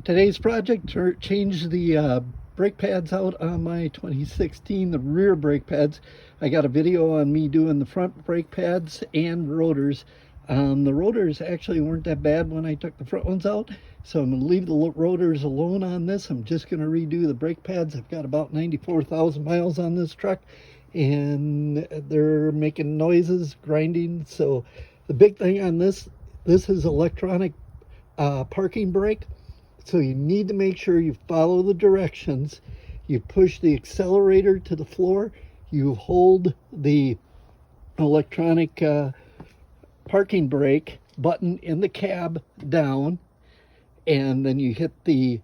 Today's project changed the brake pads out on my 2016, the rear brake pads. I got a video on me doing the front brake pads and rotors. The rotors actually weren't that bad when I took the front ones out, so I'm going to leave the rotors alone on this. I'm just going to redo the brake pads. I've got about 94,000 miles on this truck, and they're making noises, grinding. So the big thing on this is electronic parking brake. So you need to make sure you follow the directions. You push the accelerator to the floor. You hold the electronic parking brake button in the cab down, and then you hit the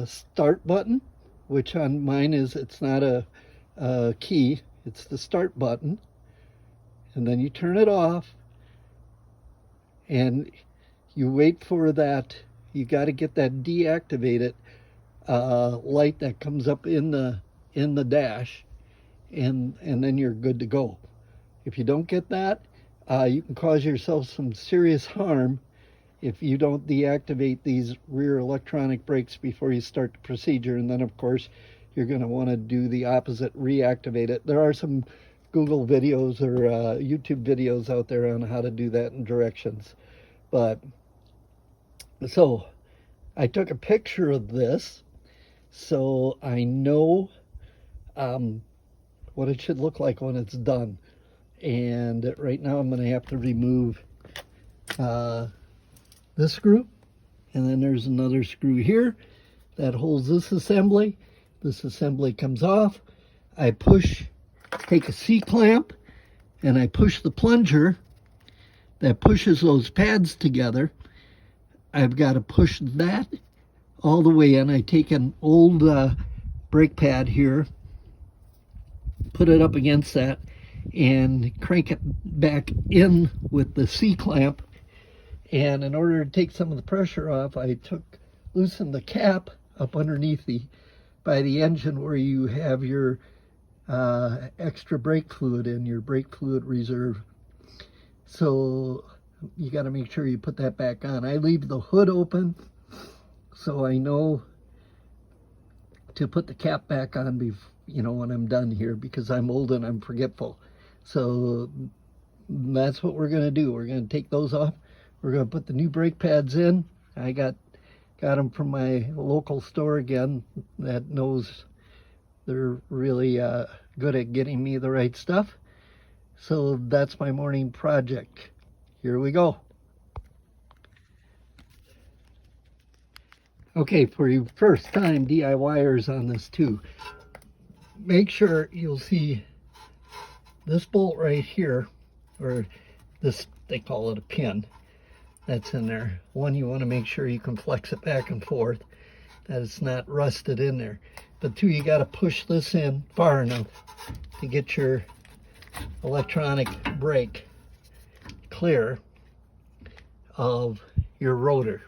start button, which on mine it's not a key, it's the start button, and then you turn it off, and you wait for that. You got to get that deactivated light that comes up in the dash, and then you're good to go. If you don't get that, you can cause yourself some serious harm if you don't deactivate these rear electronic brakes before you start the procedure. And then, of course, you're going to want to do the opposite, reactivate it. There are some Google videos or YouTube videos out there on how to do that and directions. But so I took a picture of this so I know what it should look like when it's done. And right now I'm going to have to remove this screw, and then there's another screw here that holds this assembly. This assembly comes off. I take a C-clamp, and I push the plunger that pushes those pads together. I've got to push that all the way in. I take an old brake pad here, put it up against that, and crank it back in with the C-clamp. And in order to take some of the pressure off, I loosened the cap up underneath by the engine where you have your extra brake fluid in, your brake fluid reserve. So you got to make sure you put that back on. I leave the hood open so I know to put the cap back on when I'm done here, because I'm old and I'm forgetful. So that's what we're going to do. We're going to take those off. We're going to put the new brake pads in. I got them from my local store again that knows they're really good at getting me the right stuff. So that's my morning project. Here we go. Okay, for you first time DIYers on this too, make sure you'll see this bolt right here, or this, they call it a pin, that's in there. One, you want to make sure you can flex it back and forth, that it's not rusted in there. But two, you got to push this in far enough to get your electronic brake clear of your rotor.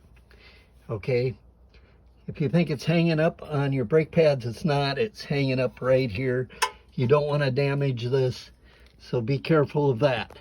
Okay, if you think it's hanging up on your brake pads, it's not. It's hanging up right here. You don't want to damage this, so be careful of that.